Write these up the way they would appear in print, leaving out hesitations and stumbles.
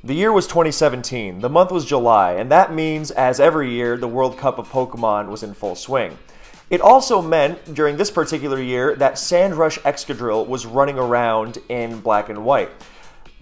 The year was 2017, the month was July, and that means, as every year, the World Cup of Pokemon was in full swing. It also meant, during this particular year, that Sandrush Excadrill was running around in black and white.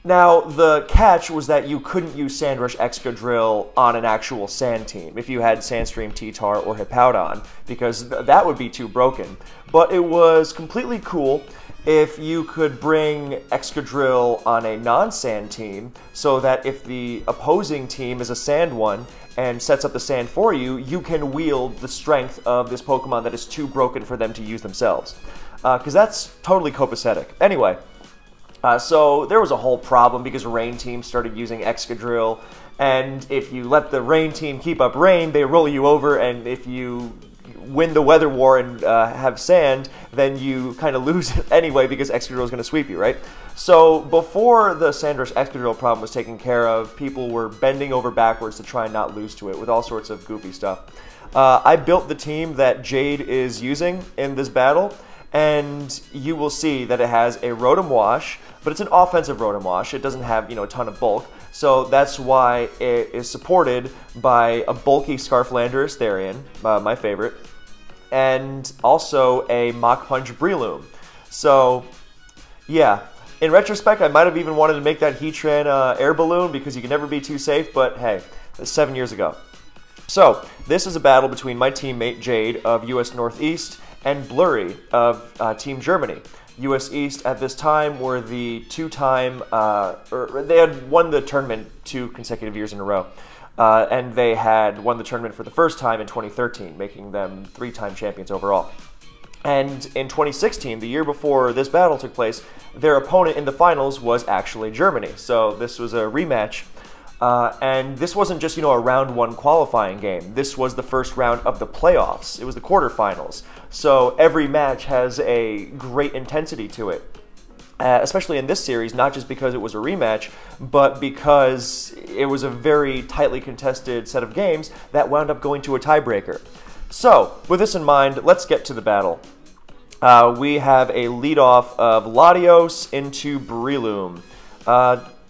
Now, the catch was that you couldn't use Sandrush Excadrill on an actual Sand team if you had Sandstream, T-Tar, or Hippowdon, because that would be too broken. But it was completely cool if you could bring Excadrill on a non-Sand team, so that if the opposing team is a Sand one and sets up the Sand for you, you can wield the strength of this Pokemon that is too broken for them to use themselves. Because that's totally copacetic. Anyway, so there was a whole problem because Rain team started using Excadrill, and if you let the Rain team keep up Rain, they roll you over, and if you win the Weather War and have Sand, then you kind of lose anyway because Excadrill is going to sweep you, right? So before the Sandrush Excadrill problem was taken care of, people were bending over backwards to try and not lose to it with all sorts of goofy stuff. I built the team that Jade is using in this battle, and you will see that it has a Rotom Wash, but it's an offensive Rotom Wash. It doesn't have, a ton of bulk, so that's why it is supported by a bulky Scarflander Asterion, my favorite, and also a Mach Punch Breloom. So, yeah. In retrospect, I might have even wanted to make that Heatran air balloon because you can never be too safe, but hey, that's 7 years ago. So, this is a battle between my teammate Jade of US Northeast and Blurry of Team Germany. US East at this time were the two-time, they had won the tournament 2 consecutive years in a row. And they had won the tournament for the first time in 2013, making them 3-time champions overall. And in 2016, the year before this battle took place, their opponent in the finals was actually Germany. So this was a rematch. And this wasn't just, a round 1 qualifying game. This was the first round of the playoffs. It was the quarterfinals. So every match has a great intensity to it. Especially in this series, not just because it was a rematch, but because it was a very tightly contested set of games that wound up going to a tiebreaker. So, with this in mind, let's get to the battle. We have a leadoff of Latios into Breloom.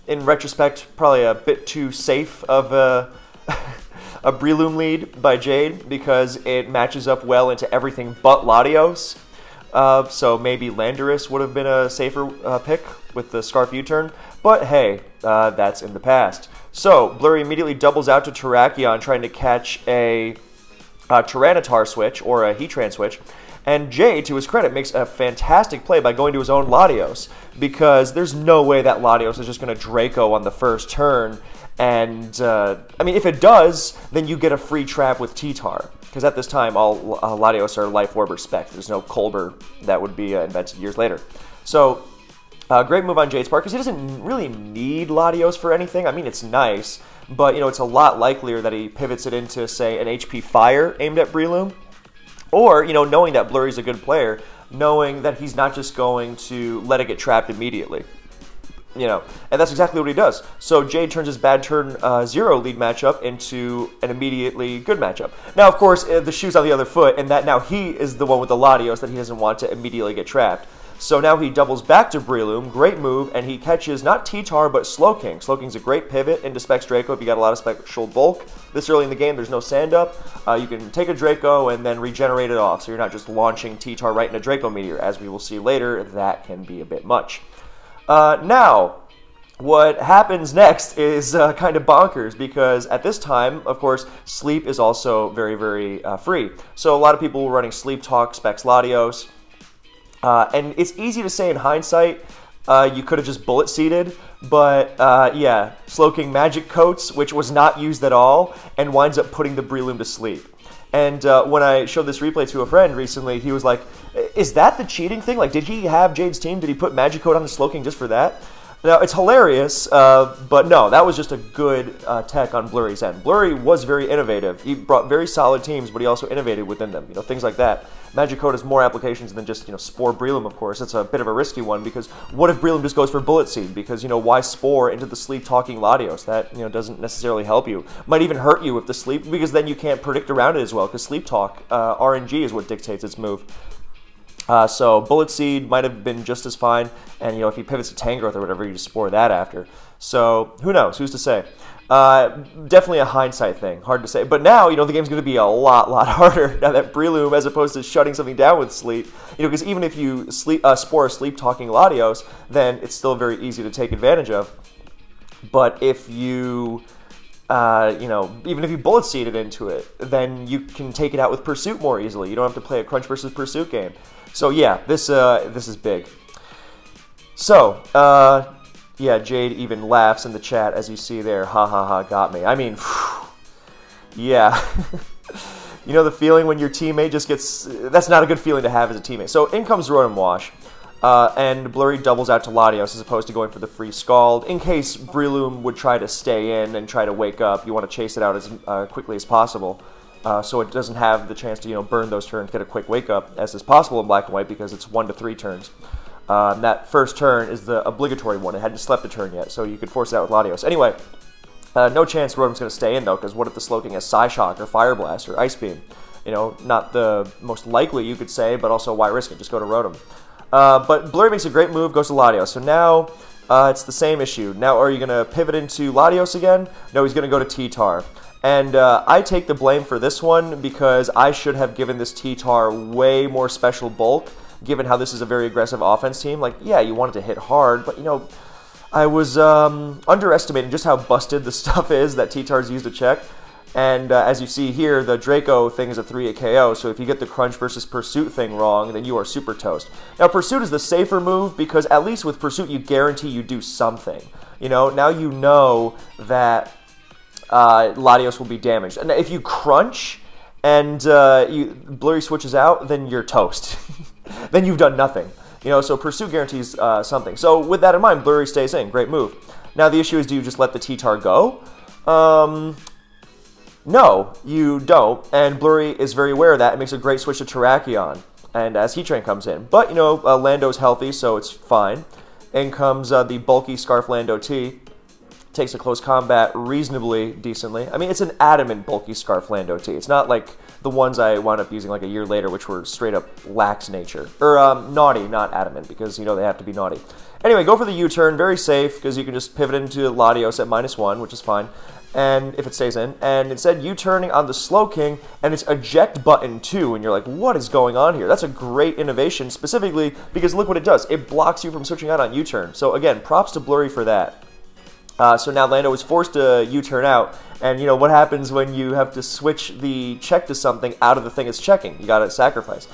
In retrospect, probably a bit too safe of a Breloom lead by Jade because it matches up well into everything but Latios. So maybe Landorus would have been a safer pick with the Scarf U-turn, but hey, that's in the past. So, Blurry immediately doubles out to Terrakion trying to catch a Tyranitar switch, or a Heatran switch, and Jade, to his credit, makes a fantastic play by going to his own Latios, because there's no way that Latios is just going to Draco on the first turn, and, I mean, if it does, then you get a free trap with T-Tar. Because at this time, all Latios are Life Orb or Spec. There's no Colbur that would be invented years later. So, great move on Jade's part, because he doesn't really need Latios for anything. I mean, it's nice, but, it's a lot likelier that he pivots it into, say, an HP Fire aimed at Breloom. Or, knowing that Blurry's a good player, knowing that he's not just going to let it get trapped immediately. And that's exactly what he does. So Jade turns his bad turn 0 lead matchup into an immediately good matchup. Now, of course, the shoe's on the other foot, and that now he is the one with the Latios that he doesn't want to immediately get trapped. So now he doubles back to Breloom, great move, and he catches not T-Tar, but Slowking. Slowking's a great pivot into Specs Draco if you got a lot of special bulk. This early in the game, there's no sand up. You can take a Draco and then regenerate it off, so you're not just launching T-Tar right in a Draco Meteor. As we will see later, that can be a bit much. Now, what happens next is kind of bonkers, because at this time, of course, Sleep is also very, very free. So a lot of people were running Sleep Talk, Specs Latios, and it's easy to say in hindsight, you could have just bullet seeded, but yeah, Slowking Magic Coats, which was not used at all, and winds up putting the Breloom to sleep. And when I showed this replay to a friend recently, he was like, is that the cheating thing? Like, did he have Jade's team? Did he put Magicoat on the Slowking just for that? Now, it's hilarious, but no, that was just a good tech on Blurry's end. Blurry was very innovative. He brought very solid teams, but he also innovated within them, things like that. Magicoat has more applications than just, Spore Breloom, of course. It's a bit of a risky one, because what if Breloom just goes for Bullet Seed? Because, why Spore into the Sleep-talking Latios? That, doesn't necessarily help you. Might even hurt you with the Sleep, because then you can't predict around it as well, because Sleep Talk, RNG is what dictates its move. So Bullet Seed might have been just as fine, and if he pivots to Tangrowth or whatever, you just Spore that after. So who knows? Who's to say? Definitely a hindsight thing. Hard to say. But now, the game's going to be a lot harder now that Breloom, as opposed to shutting something down with Sleep. Because even if you spore a Sleep-talking Latios, then it's still very easy to take advantage of. But if you, even if you bullet seed it into it, then you can take it out with Pursuit more easily. You don't have to play a Crunch versus Pursuit game. So yeah, this is big. So, yeah, Jade even laughs in the chat, as you see there. Ha ha ha, got me. I mean, yeah. You know the feeling when your teammate just gets... That's not a good feeling to have as a teammate. So in comes Rotom Wash, and Blurry doubles out to Latios as opposed to going for the free Scald. In case Breloom would try to stay in and try to wake up, you want to chase it out as quickly as possible. So it doesn't have the chance to, burn those turns, get a quick wake up, as is possible in Black and White, because it's 1 to 3 turns. That first turn is the obligatory one. It hadn't slept a turn yet, so you could force it out with Latios. Anyway, no chance Rotom's going to stay in, though, because what if the Slowking has Psyshock or Fire Blast or Ice Beam? Not the most likely, you could say, but also why risk it? Just go to Rotom. But Blurry makes a great move, goes to Latios. So now it's the same issue. Now are you going to pivot into Latios again? No, he's going to go to T-Tar. And I take the blame for this one because I should have given this T-Tar way more special bulk, given how this is a very aggressive offense team. Like, yeah, you wanted to hit hard, but, I was underestimating just how busted the stuff is that T-Tar's used to check. And as you see here, the Draco thing is a 3-hit KO, so if you get the Crunch versus Pursuit thing wrong, then you are super toast. Now, Pursuit is the safer move because at least with Pursuit, you guarantee you do something. Now you know that Latios will be damaged. And if you Crunch and Blurry switches out, then you're toast. Then you've done nothing. So Pursuit guarantees something. So with that in mind, Blurry stays in. Great move. Now the issue is, do you just let the T-Tar go? No, you don't. And Blurry is very aware of that. It makes a great switch to Terrakion. And as Heatran comes in. But, Lando's healthy, so it's fine. In comes the bulky Scarf Lando T. Takes a close combat reasonably decently. I mean, it's an adamant bulky Scarf Lando T. It's not like the ones I wound up using like a year later, which were straight up lax nature. Or naughty, not adamant, because, they have to be naughty. Anyway, go for the U-turn. Very safe, because you can just pivot into Latios at -1, which is fine. And if it stays in, and instead U-turning on the Slowking, and it's eject button too, and you're like, what is going on here? That's a great innovation, specifically because look what it does. It blocks you from switching out on U-turn. So again, props to Blurry for that. So now Lando is forced to U-turn out, and what happens when you have to switch the check to something out of the thing it's checking? You gotta sacrifice.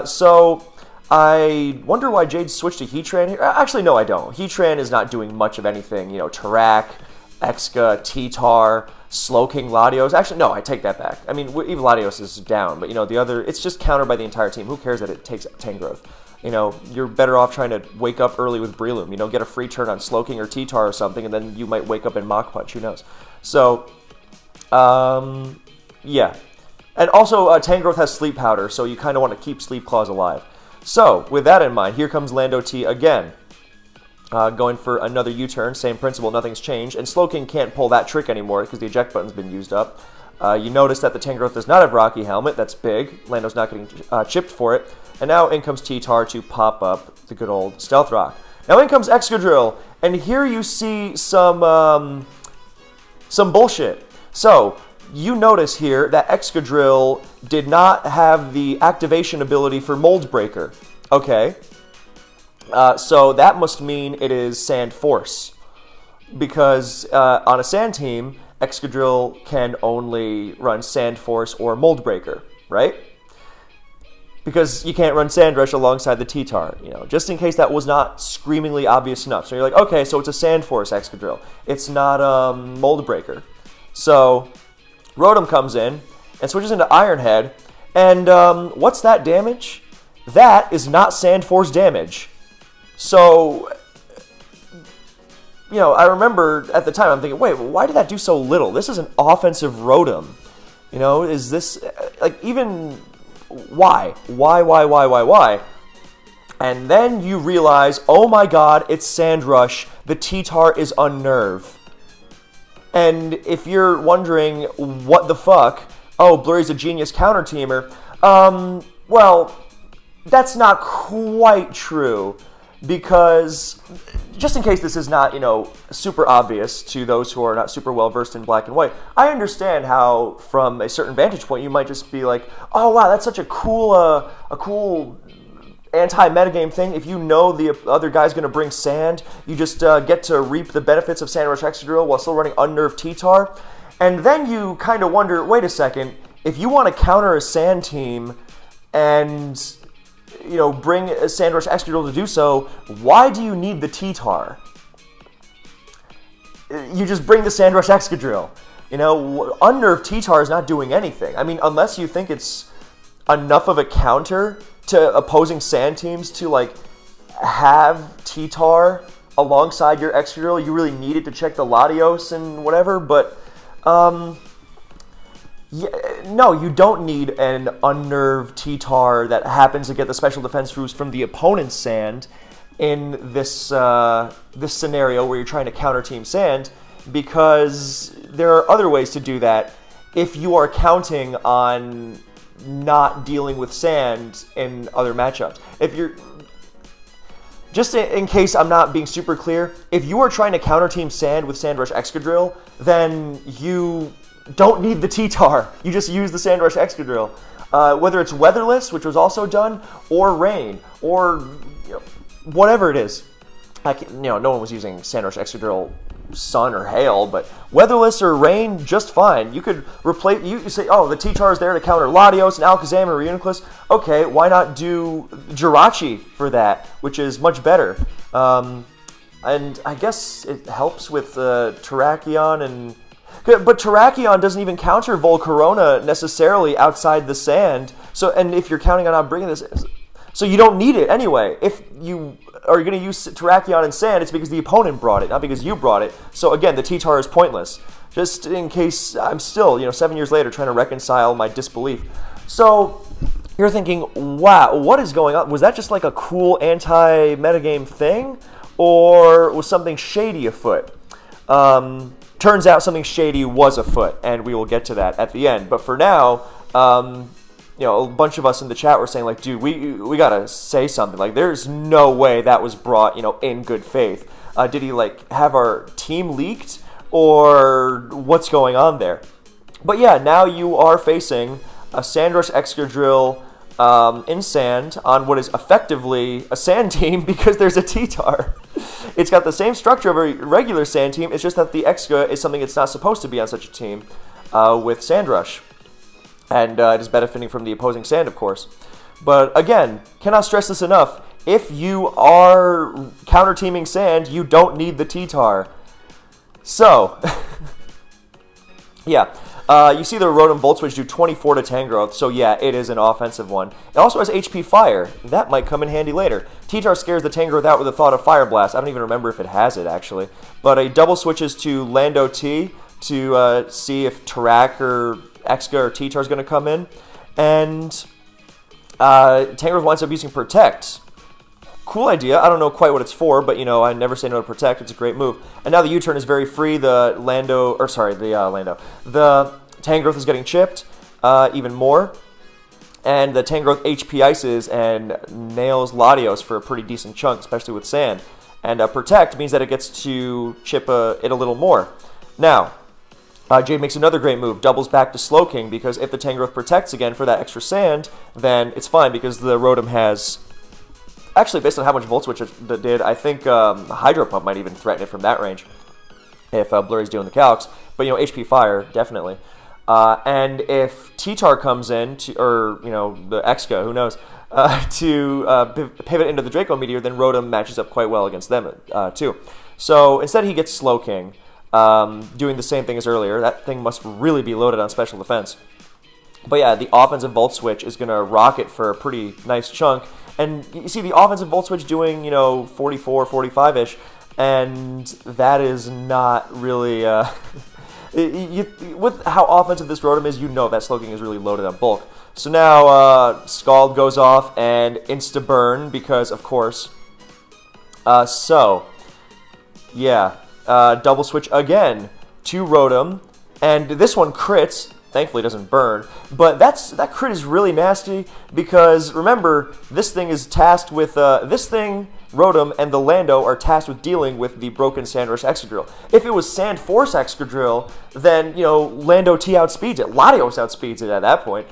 So I wonder why Jade switched to Heatran here. Actually, no, I don't. Heatran is not doing much of anything. Tarak, Exca, T-Tar, Slowking, Latios. Actually, no, I take that back. I mean, even Latios is down, but the other, it's just countered by the entire team. Who cares that it takes Tangrowth? You're better off trying to wake up early with Breloom. Get a free turn on Slowking or T-Tar or something, and then you might wake up in Mach Punch. Who knows? So, yeah. And also, Tangrowth has Sleep Powder, so you kind of want to keep Sleep Claws alive. So, with that in mind, here comes Lando T again. Going for another U-turn, same principle, nothing's changed. And Slowking can't pull that trick anymore because the eject button's been used up. You notice that the Tangrowth does not have Rocky Helmet. That's big. Lando's not getting chipped for it. And now in comes T-Tar to pop up the good old Stealth Rock. Now in comes Excadrill. And here you see some bullshit. So, you notice here that Excadrill did not have the activation ability for Mold Breaker. Okay. So that must mean it is Sand Force. Because on a Sand team, Excadrill can only run Sand Force or Mold Breaker, right? Because you can't run Sand Rush alongside the T-Tar, just in case that was not screamingly obvious enough. So you're like, okay, so it's a Sand Force Excadrill. It's not Mold Breaker. So Rotom comes in and switches into Iron Head. And what's that damage? That is not Sand Force damage. So, I remember at the time, I'm thinking, wait, why did that do so little? This is an offensive Rotom. Is this, like, even, why? Why? And then you realize, oh my god, it's Sand Rush. The T-Tar is Unnerve. And if you're wondering, what the fuck? Oh, Blurry's a genius counter-teamer. Well, that's not quite true. because just in case this is not, super obvious to those who are not super well versed in black and white, I understand how from a certain vantage point you might just be like, oh wow, that's such a cool anti-metagame thing. If you know the other guy's going to bring sand, you just get to reap the benefits of Sandrush Excadrill while still running Unnerved T-Tar. And then you kind of wonder, wait a second, if you want to counter a sand team and bring a Sandrush Excadrill to do so, why do you need the T-Tar? You just bring the Sandrush Excadrill. Unnerved T-Tar is not doing anything. I mean, unless you think it's enough of a counter to opposing sand teams to, like, have T-Tar alongside your Excadrill, you really need it to check the Latios and whatever, but, yeah, no, you don't need an unnerved T-Tar that happens to get the special defense boost from the opponent's sand in this this scenario where you're trying to counter Team Sand, because there are other ways to do that if you are counting on not dealing with sand in other matchups. If you're just in case I'm not being super clear, if you are trying to counter Team Sand with Sandrush Excadrill, then you don't need the T-Tar. You just use the Sandrush Excadrill. Whether it's Weatherless, which was also done, or Rain, or whatever it is. No one was using Sandrush Excadrill Sun or Hail, but Weatherless or Rain, just fine. You could replace, you say, oh, the T-Tar is there to counter Latios and Alakazam or Reuniclus. Okay, why not do Jirachi for that, which is much better. And I guess it helps with Terrakion and... But Terrakion doesn't even counter Volcarona necessarily outside the sand. So, and if you're counting on not bringing this... So you don't need it anyway. If you are going to use Terrakion and Sand, it's because the opponent brought it, not because you brought it. So again, the T-Tar is pointless. Just in case I'm still, 7 years later, trying to reconcile my disbelief. So you're thinking, wow, what is going on? Was that just like a cool anti-metagame thing? Or was something shady afoot? Turns out something shady was afoot, and we will get to that at the end. But for now... a bunch of us in the chat were saying, like, dude, we gotta say something. Like, there's no way that was brought, in good faith. Did he, like, have our team leaked? Or what's going on there? But yeah, now you are facing a Sandrush Excadrill in Sand on what is effectively a Sand team because there's a T-Tar. It's got the same structure of a regular Sand team, it's just that the Exca is something it's not supposed to be on such a team with Sandrush. And it is benefiting from the opposing Sand, of course. But again, cannot stress this enough. If you are counter-teaming Sand, you don't need the T-Tar. So, yeah. You see the Rotom Volt Switch do 24 to Tangrowth, so yeah, it is an offensive one. It also has HP Fire. That might come in handy later. T-Tar scares the Tangrowth out with the thought of Fire Blast. I don't even remember if it has it, actually. But it double switches to Lando T to see if Tarak or Exca or T-Tar is going to come in, and Tangrowth winds up using Protect. Cool idea. I don't know quite what it's for, but I never say no to Protect. It's a great move. And now the U-turn is very free. The Tangrowth is getting chipped even more, and the Tangrowth HP ices and nails Latios for a pretty decent chunk, especially with Sand. And Protect means that it gets to chip it a little more. Now. Jade makes another great move, doubles back to Slowking, because if the Tangrowth protects again for that extra Sand, then it's fine, because the Rotom has... Actually, based on how much Volt Switch it did, I think Hydro Pump might even threaten it from that range, if Blurry's doing the calcs. But, HP Fire, definitely. And if T-Tar comes in, or, the Exca, who knows, to pivot into the Draco Meteor, then Rotom matches up quite well against them, too. So, instead he gets Slowking. Doing the same thing as earlier. That thing must really be loaded on special defense. But yeah, the offensive Volt Switch is going to rock it for a pretty nice chunk. And you see the offensive Volt Switch doing, 44, 45-ish, and that is not really... with how offensive this Rotom is, that Slowking is really loaded on bulk. So now Scald goes off and insta-burn because, of course. Yeah. Double switch again to Rotom, and this one crits. Thankfully, it doesn't burn, but that crit is really nasty because remember, this thing is tasked with this thing Rotom and the Lando are tasked with dealing with the broken Sandrush Excadrill. If it was Sand Force Excadrill, then, Lando T outspeeds it. Latios outspeeds it at that point.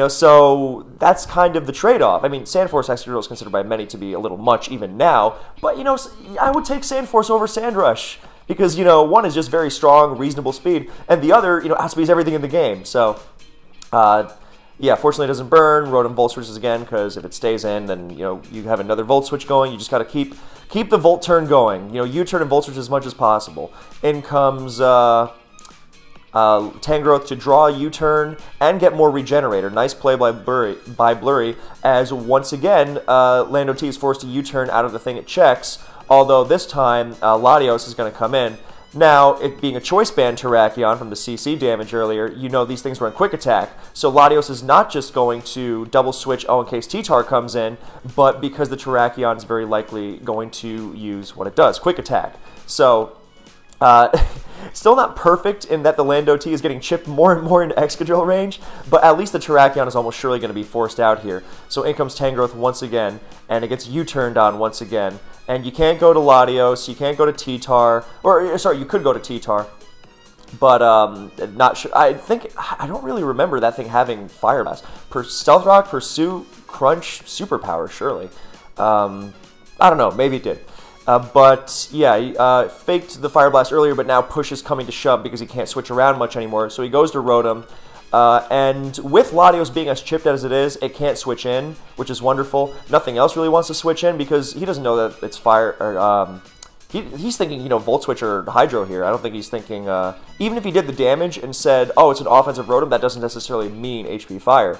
So that's kind of the trade-off. I mean, Sandforce Excadrill is considered by many to be a little much even now, but, I would take Sandforce over Sandrush because, one is just very strong, reasonable speed, and the other, outspeeds everything in the game. So, yeah, fortunately it doesn't burn. Rotom Volt Switches again, because if it stays in, then, you have another Volt Switch going. You just got to keep the Volt Turn going. U-turn and Volt Switch as much as possible. In comes... Tangrowth to draw a U-turn and get more Regenerator. Nice play by Blurry, as once again, Lando T is forced to U-turn out of the thing it checks, although this time, Latios is going to come in. Now, it being a Choice Band Terrakion from the CC damage earlier, these things run Quick Attack, so Latios is not just going to double switch in case T-Tar comes in, but because the Terrakion is very likely going to use what it does, Quick Attack. So, still not perfect in that the Lando T is getting chipped more and more into Excadrill range, but at least the Terrakion is almost surely going to be forced out here. So in comes Tangrowth once again, and it gets U-turned on once again. And you can't go to Latios, you can't go to T-Tar, or sorry, you could go to T-Tar, but not sure. I don't really remember that thing having Fire Blast. Stealth Rock, Pursue, Crunch, Superpower, surely. I don't know, maybe it did. But yeah, faked the Fire Blast earlier, but now Push is coming to shove because he can't switch around much anymore. So he goes to Rotom, and with Latios being as chipped as it is, it can't switch in, which is wonderful. Nothing else really wants to switch in because he doesn't know that it's Fire. Or, he's thinking, Volt Switch or Hydro here. I don't think he's thinking. Even if he did the damage and said, "Oh, it's an offensive Rotom," that doesn't necessarily mean HP Fire.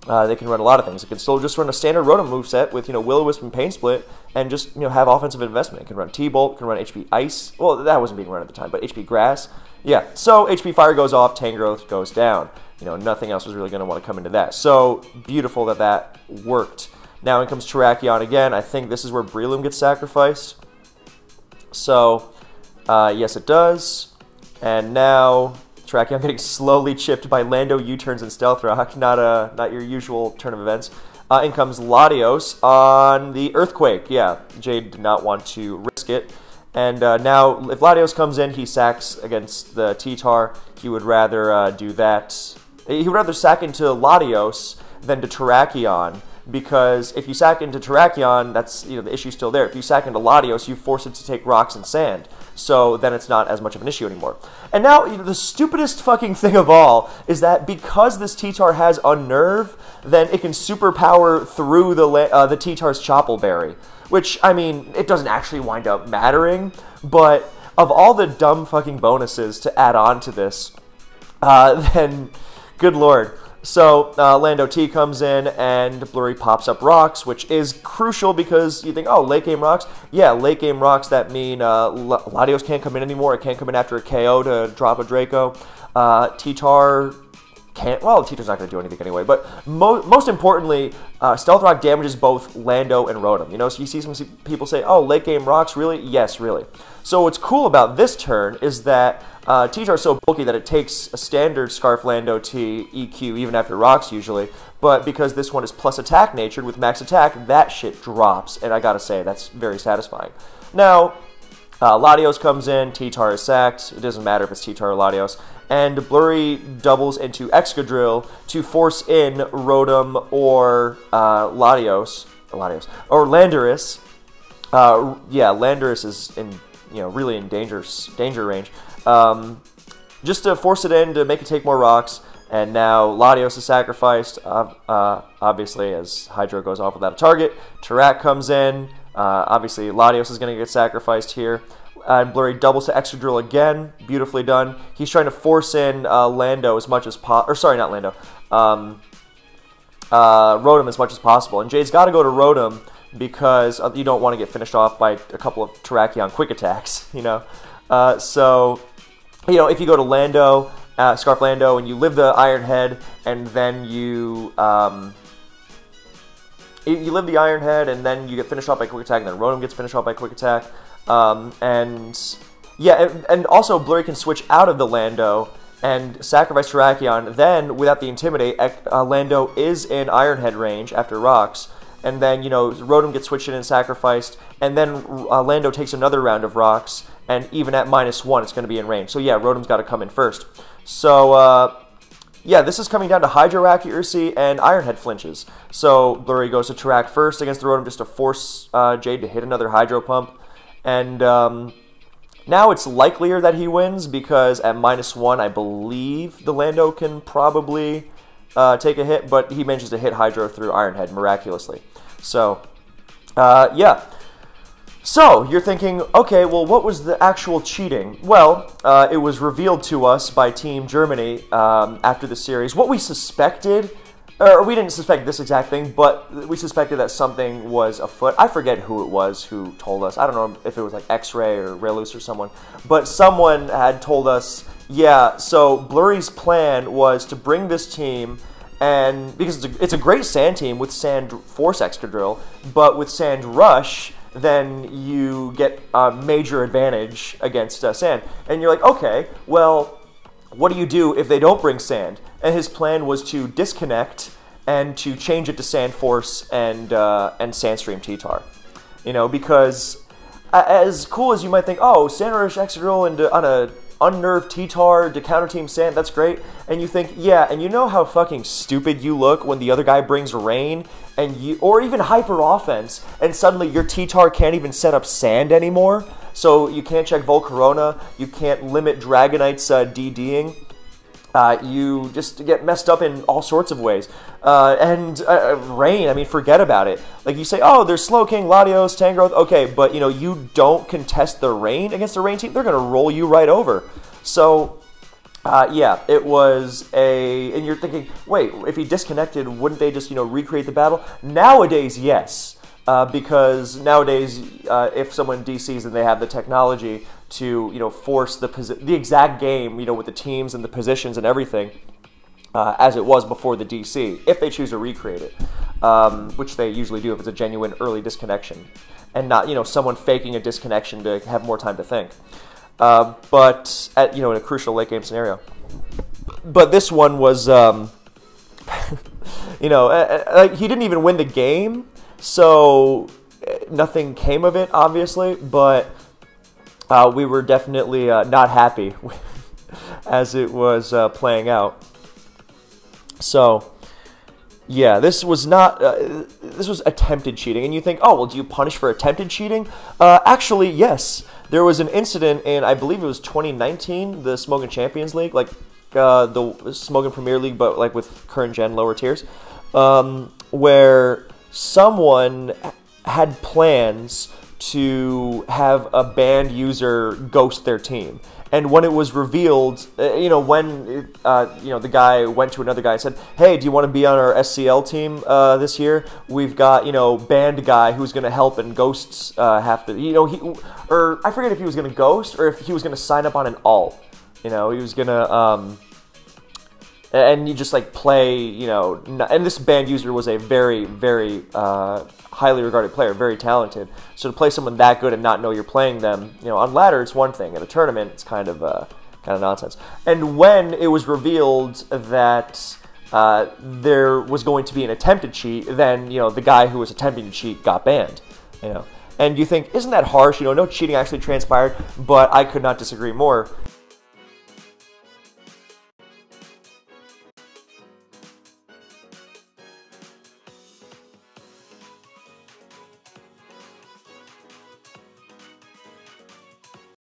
They can run a lot of things. It can still just run a standard Rotom moveset with, Will-O-Wisp and Pain Split and just, have offensive investment. It can run T-Bolt, can run HP Ice. Well, that wasn't being run at the time, but HP Grass. Yeah, so HP Fire goes off, Tangrowth goes down. Nothing else was really going to want to come into that. So, beautiful that worked. Now in comes Terrakion again. I think this is where Breloom gets sacrificed. So, yes it does. And now... Terrakion getting slowly chipped by Lando U-turns and Stealth Rock, not your usual turn of events. In comes Latios on the Earthquake. Yeah, Jade did not want to risk it. And now, if Latios comes in, he sacks against the T-Tar. He would rather do that. He would rather sack into Latios than to Terrakion, because if you sack into Terrakion, that's the issue's still there. If you sack into Latios, you force it to take rocks and sand. So then it's not as much of an issue anymore. And now, the stupidest fucking thing of all is that because this T-Tar has Unnerve, then it can superpower through the T-Tar's Chople Berry. Which, I mean, it doesn't actually wind up mattering, but of all the dumb fucking bonuses to add on to this, then, good lord. So, Lando T comes in, and Blurry pops up rocks, which is crucial because you think, oh, late game rocks? Yeah, late game rocks that mean Latios can't come in anymore. It can't come in after a KO to drop a Draco. T-Tar can't... Well, T-Tar's not going to do anything anyway, but most importantly, Stealth Rock damages both Lando and Rotom. So you see some people say, oh, late game rocks? Really? Yes, really. So what's cool about this turn is that T-Tar is so bulky that it takes a standard Scarf Lando T EQ even after rocks usually, but because this one is plus attack natured with max attack, that shit drops, and I gotta say, that's very satisfying. Now, Latios comes in, T-Tar is sacked, it doesn't matter if it's T-Tar or Latios, and Blurry doubles into Excadrill to force in Rotom or Latios, or Landorus. Yeah, Landorus is in, really in danger range. Just to force it in to make it take more rocks, and now Latios is sacrificed, obviously, as Hydro goes off without a target. Terrak comes in, obviously Latios is going to get sacrificed here, and Blurry doubles to Excadrill again, beautifully done. He's trying to force in Lando as much as possible, or sorry, not Lando, Rotom as much as possible, and Jade's got to go to Rotom because you don't want to get finished off by a couple of Terrakion quick attacks, so... if you go to Lando, Scarf Lando, and you live the Iron Head, and then you live the Iron Head, and then you get finished off by Quick Attack, and then Rotom gets finished off by Quick Attack, and also Blurry can switch out of the Lando and sacrifice Terrakion. Then, without the Intimidate, Lando is in Iron Head range after rocks, and then, you know, Rotom gets switched in and sacrificed, and then Lando takes another round of rocks, and even at -1, it's going to be in range. So yeah, Rotom's got to come in first. So, yeah, this is coming down to Hydro accuracy and Iron Head flinches. So Blurry goes to Tarak first against the Rotom just to force Jade to hit another Hydro Pump. And now it's likelier that he wins because at -1, I believe the Lando can probably take a hit, but he manages to hit Hydro through Iron Head miraculously. So, yeah. So, you're thinking, okay, well, what was the actual cheating? Well, it was revealed to us by Team Germany after the series. What we suspected, or we didn't suspect this exact thing, but we suspected that something was afoot. I forget who it was who told us. I don't know if it was like X-Ray or Raylus or someone, but someone had told us, yeah, so Blurry's plan was to bring this team, and because it's a great Sand team with Sand Force Excadrill, but with Sand Rush, then you get a major advantage against Sand. And you're like, okay, well, what do you do if they don't bring Sand? And his plan was to disconnect and to change it to Sand Force and Sandstream T-Tar. You know, because as cool as you might think, oh, Sand Rush Excadrill on a unnerved T-Tar to counter Team Sand, that's great. And you think, yeah, and you know how fucking stupid you look when the other guy brings Rain and or even Hyper Offense, and suddenly your T-Tar can't even set up Sand anymore. So you can't check Volcarona, you can't limit Dragonite's DDing. You just get messed up in all sorts of ways. Rain, I mean, forget about it. Like you say, oh, there's Slowking, Latios, Tangrowth, okay, but you know, you don't contest the Rain against the Rain team, they're gonna roll you right over. So, yeah, it was and you're thinking, wait, if he disconnected, wouldn't they just, you know, recreate the battle? Nowadays, yes. Because nowadays, if someone DCs and they have the technology to, you know, force the exact game, you know, with the teams and the positions and everything, as it was before the DC, if they choose to recreate it, which they usually do if it's a genuine early disconnection, and not, you know, someone faking a disconnection to have more time to think. But at, you know, in a crucial late game scenario. But this one was, you know, like he didn't even win the game. So nothing came of it, obviously, but we were definitely not happy as it was playing out. So, yeah, this was not this was attempted cheating, and you think, oh, well, do you punish for attempted cheating? Actually, yes. There was an incident in, I believe it was 2019, the Smogon Champions League, like the Smogon Premier League, but like with current gen lower tiers, where someone had plans to have a banned user ghost their team. And when it was revealed, you know, when you know, the guy went to another guy and said, hey, do you want to be on our SCL team this year? We've got, you know, banned guy who's going to help, and ghosts have to, you know, or I forget if he was going to ghost or if he was going to sign up on an alt. You know, he was going to, and you just like play, you know, and this banned user was a very, very highly regarded player, very talented. So to play someone that good and not know you're playing them, you know, on ladder it's one thing. At a tournament, it's kind of nonsense. And when it was revealed that there was going to be an attempted cheat, then, you know, the guy who was attempting to cheat got banned. You know, and you think, isn't that harsh? You know, no cheating actually transpired, but I could not disagree more.